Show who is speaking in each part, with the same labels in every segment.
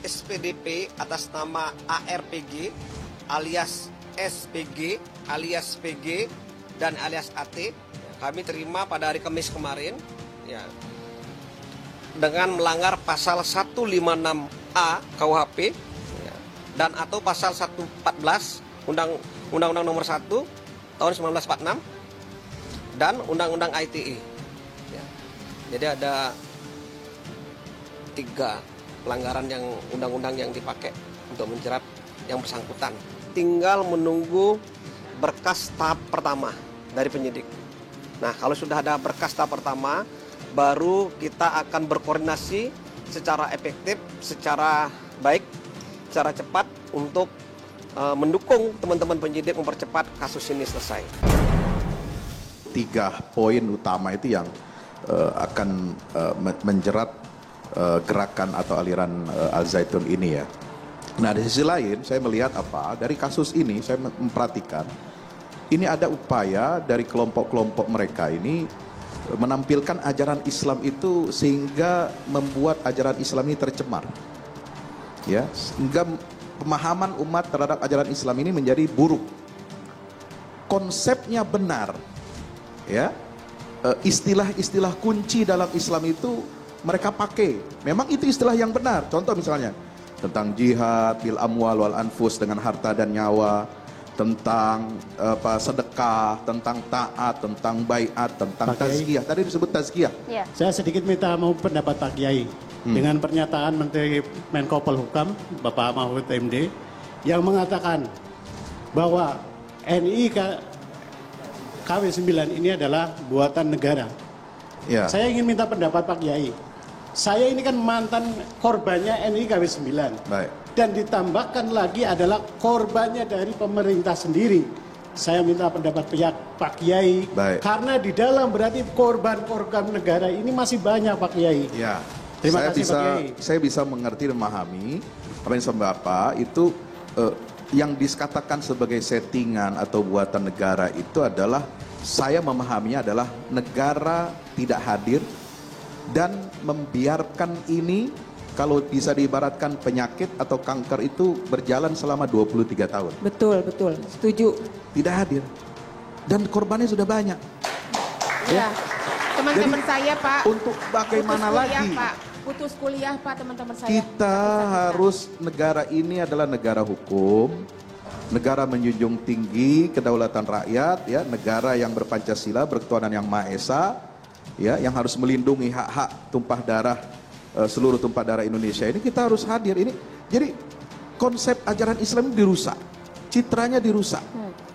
Speaker 1: SPDP atas nama ARPG alias SPG alias PG dan alias AT kami terima pada hari Kamis kemarin ya, dengan melanggar pasal 156A KUHP ya, dan atau pasal 114 Undang-Undang Nomor 1 tahun 1946 dan Undang-Undang ITE ya. Jadi ada 3 pelanggaran yang undang-undang yang dipakai untuk menjerat yang bersangkutan. Tinggal menunggu berkas tahap pertama dari penyidik. Nah, kalau sudah ada berkas tahap pertama, baru kita akan berkoordinasi secara efektif, secara baik, secara cepat untuk mendukung teman-teman penyidik mempercepat kasus ini selesai.
Speaker 2: 3 poin utama itu yang akan menjerat gerakan atau aliran Al Zaitun ini ya. Nah, di sisi lain saya melihat dari kasus ini saya memperhatikan ini ada upaya dari kelompok-kelompok mereka ini menampilkan ajaran Islam itu sehingga membuat ajaran Islam ini tercemar. Ya, sehingga pemahaman umat terhadap ajaran Islam ini menjadi buruk. Konsepnya benar. Ya. Istilah-istilah kunci dalam Islam itu mereka pakai. Memang itu istilah yang benar. Contoh misalnya tentang jihad, bil amwal wal anfus dengan harta dan nyawa, tentang sedekah, tentang taat, tentang baiat, tentang tazkiyah. Tadi disebut tazkiyah. Ya.
Speaker 3: Saya sedikit minta mau pendapat Pak Kiai dengan pernyataan Menteri Menko Polhukam Bapak Mahfud MD yang mengatakan bahwa NII KW9 ini adalah buatan negara. Ya. Saya ingin minta pendapat Pak Kiai. Saya ini kan mantan korbannya NII KW9.
Speaker 2: Baik.
Speaker 3: Dan ditambahkan lagi adalah korbannya dari pemerintah sendiri. Saya minta pendapat pihak Pak Kiai.
Speaker 2: Baik.
Speaker 3: Karena di dalam berarti korban-korban negara ini masih banyak Pak Kiai.
Speaker 2: Ya.
Speaker 3: Terima kasih Pak Kiai.
Speaker 2: Saya bisa mengerti dan memahami apa yang disebut Bapak itu yang dikatakan sebagai settingan atau buatan negara itu adalah saya memahaminya adalah negara tidak hadir dan membiarkan ini kalau bisa diibaratkan penyakit atau kanker itu berjalan selama 23 tahun.
Speaker 4: Betul, setuju.
Speaker 2: Tidak hadir. Dan korbannya sudah banyak.
Speaker 4: Ya, teman-teman saya Pak.
Speaker 2: Untuk bagaimana lagi?
Speaker 4: Putus kuliah Pak teman-teman saya.
Speaker 2: Kita harus, negara ini adalah negara hukum. Negara menjunjung tinggi kedaulatan rakyat, ya, negara yang berpancasila, berketuhanan yang Maha Esa, ya, yang harus melindungi hak-hak tumpah darah seluruh tumpah darah Indonesia ini. Kita harus hadir ini. Jadi konsep ajaran Islam ini dirusak, citranya dirusak,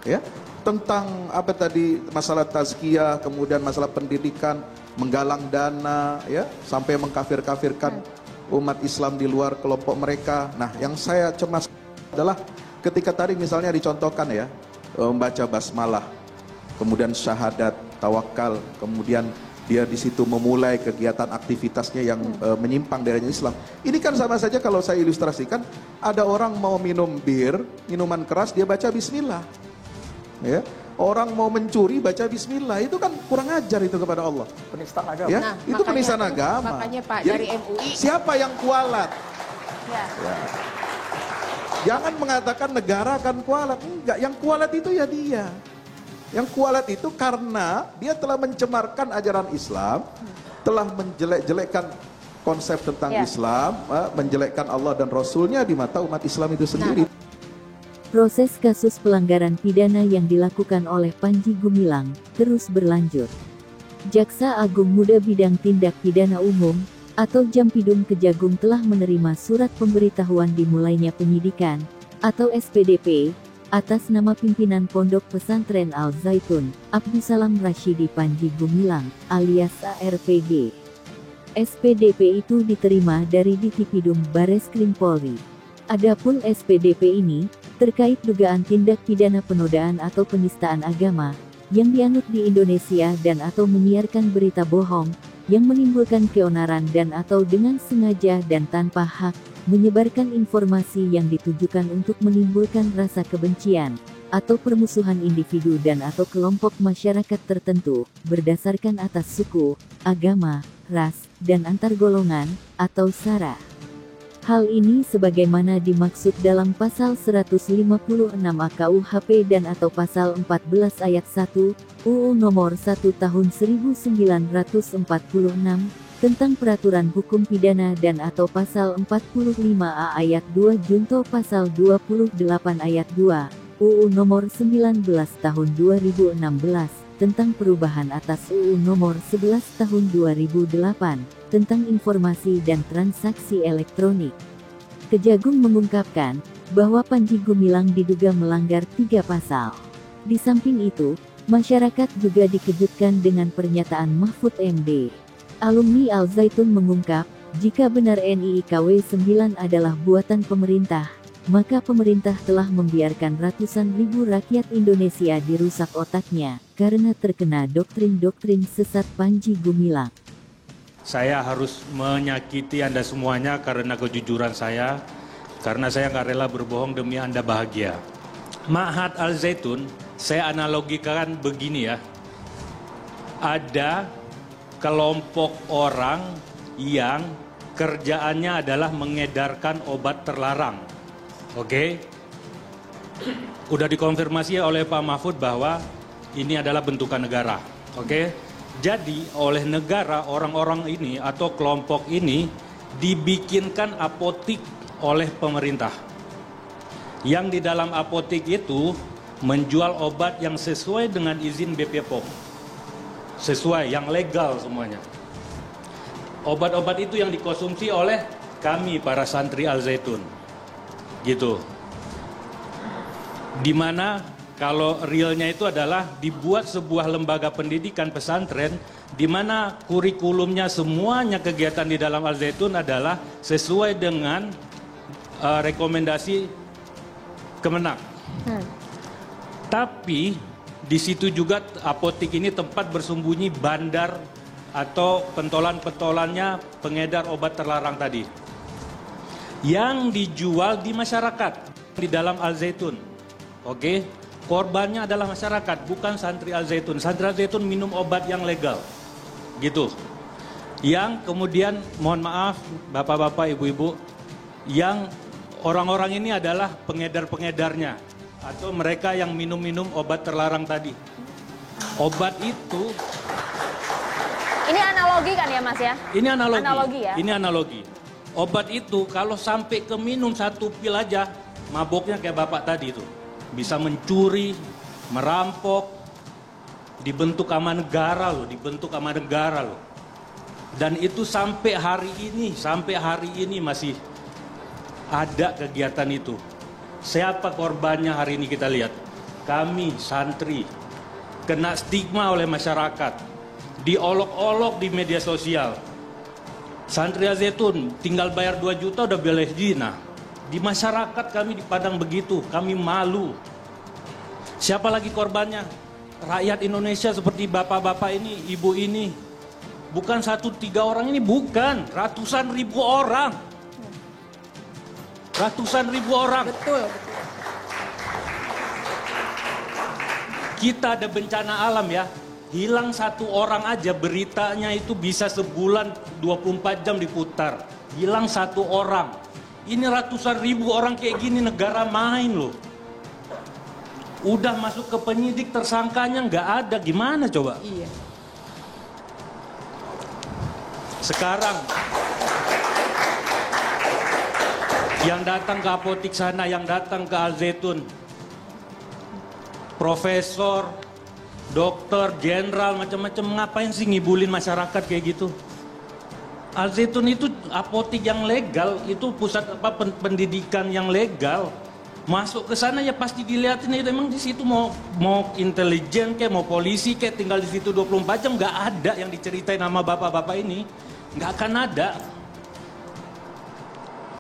Speaker 2: ya. Tentang apa tadi masalah tazkiyah, kemudian masalah pendidikan, menggalang dana, ya, sampai mengkafir-kafirkan umat Islam di luar kelompok mereka. Nah, yang saya cemas adalah ketika tadi misalnya dicontohkan ya, membaca basmalah, kemudian syahadat, tawakal, kemudian dia di situ memulai kegiatan aktivitasnya yang menyimpang dari Islam. Ini kan sama saja kalau saya ilustrasikan, ada orang mau minum bir, minuman keras, dia baca bismillah. Ya. Orang mau mencuri baca bismillah, itu kan kurang ajar itu kepada Allah.
Speaker 1: Penistaan agama.
Speaker 2: Ya,
Speaker 4: nah,
Speaker 2: itu penistaan agama.
Speaker 4: Makanya Pak,
Speaker 2: jadi,
Speaker 4: dari MUI.
Speaker 2: siapa yang kualat?
Speaker 4: Ya.
Speaker 2: Ya. Jangan mengatakan negara akan kualat. Enggak, yang kualat itu ya dia. Yang kualat itu karena dia telah mencemarkan ajaran Islam, telah menjelek-jelekkan konsep tentang Islam, menjelekkan Allah dan Rasulnya di mata umat Islam itu sendiri.
Speaker 5: Proses kasus pelanggaran pidana yang dilakukan oleh Panji Gumilang terus berlanjut. Jaksa Agung Muda Bidang Tindak Pidana Umum atau Jampidum Kejagung telah menerima surat pemberitahuan dimulainya penyidikan atau SPDP atas nama pimpinan Pondok Pesantren Al Zaitun, Abdussalam Rashidi Panji Gumilang alias ARPG. SPDP itu diterima dari Ditipidum Bareskrim Polri. Adapun SPDP ini terkait dugaan tindak pidana penodaan atau penistaan agama yang dianut di Indonesia dan atau menyiarkan berita bohong yang menimbulkan keonaran dan atau dengan sengaja dan tanpa hak menyebarkan informasi yang ditujukan untuk menimbulkan rasa kebencian atau permusuhan individu dan atau kelompok masyarakat tertentu berdasarkan atas suku, agama, ras, dan antar golongan atau SARA. Hal ini sebagaimana dimaksud dalam pasal 156 AKUHP dan atau pasal 14 ayat 1 UU Nomor 1 Tahun 1946 tentang peraturan hukum pidana dan atau pasal 45A ayat 2 junto pasal 28 ayat 2 UU Nomor 19 Tahun 2016 tentang perubahan atas UU Nomor 11 Tahun 2008 tentang informasi dan transaksi elektronik. Kejagung mengungkapkan bahwa Panji Gumilang diduga melanggar 3 pasal. Di samping itu, masyarakat juga dikejutkan dengan pernyataan Mahfud MD. Alumni Al Zaitun mengungkap, jika benar NII-KW 9 adalah buatan pemerintah, maka pemerintah telah membiarkan ratusan ribu rakyat Indonesia dirusak otaknya karena terkena doktrin-doktrin sesat Panji Gumilang.
Speaker 6: Saya harus menyakiti Anda semuanya karena kejujuran saya, karena saya nggak rela berbohong demi Anda bahagia. Ma'had Al Zaitun, saya analogikan begini ya, ada kelompok orang yang kerjaannya adalah mengedarkan obat terlarang. Oke? Udah dikonfirmasi oleh Pak Mahfud bahwa ini adalah bentukan negara. Oke? Jadi oleh negara orang-orang ini atau kelompok ini dibikinkan apotik oleh pemerintah. Yang di dalam apotik itu menjual obat yang sesuai dengan izin BP POM. Sesuai, yang legal semuanya. Obat-obat itu yang dikonsumsi oleh kami para santri Al Zaitun. Gitu. Dimana kalau realnya itu adalah dibuat sebuah lembaga pendidikan pesantren di mana kurikulumnya semuanya kegiatan di dalam Al Zaitun adalah sesuai dengan rekomendasi Kemenak. Tapi di situ juga apotik ini tempat bersembunyi bandar atau pentolan-pentolannya pengedar obat terlarang tadi. Yang dijual di masyarakat di dalam Al Zaitun. Oke? Korbannya adalah masyarakat, bukan santri Al Zaitun. Santri Al Zaitun minum obat yang legal. Gitu. Yang kemudian, mohon maaf, bapak-bapak, ibu-ibu, yang orang-orang ini adalah pengedar-pengedarnya. Atau mereka yang minum-minum obat terlarang tadi. Obat itu...
Speaker 7: Ini analogi kan ya Mas ya?
Speaker 6: Ini analogi.
Speaker 7: Analogi ya?
Speaker 6: Ini analogi. Obat itu kalau sampai ke minum 1 pil aja, maboknya kayak bapak tadi itu. Bisa mencuri, merampok, dibentuk sama negara loh, dibentuk sama negara loh. Dan itu sampai hari ini masih ada kegiatan itu. Siapa korbannya hari ini kita lihat? Kami santri kena stigma oleh masyarakat, diolok-olok di media sosial. Santri Al Zaitun tinggal bayar 2 juta udah boleh zina. Di masyarakat kami dipandang begitu, kami malu. Siapa lagi korbannya? Rakyat Indonesia seperti bapak-bapak ini, ibu ini. Bukan 1-3 orang ini, bukan. Ratusan ribu orang. Ratusan ribu orang.
Speaker 4: Betul.
Speaker 6: Kita ada bencana alam ya. Hilang 1 orang aja beritanya itu bisa sebulan 24 jam diputar. Hilang 1 orang. Ini ratusan ribu orang kayak gini negara main loh. Udah masuk ke penyidik tersangkanya nggak ada, gimana coba?
Speaker 4: Iya.
Speaker 6: Sekarang yang datang ke apotik sana, yang datang ke Al Zaitun, profesor, dokter, jenderal, macam-macam, ngapain sih ngibulin masyarakat kayak gitu? Al Zaitun itu apotik yang legal, itu pusat pendidikan yang legal. Masuk ke sana ya pasti dilihatin itu emang di situ mau intelijen kayak mau polisi kayak tinggal di situ 24 jam nggak ada yang diceritain sama bapak-bapak ini, nggak akan ada.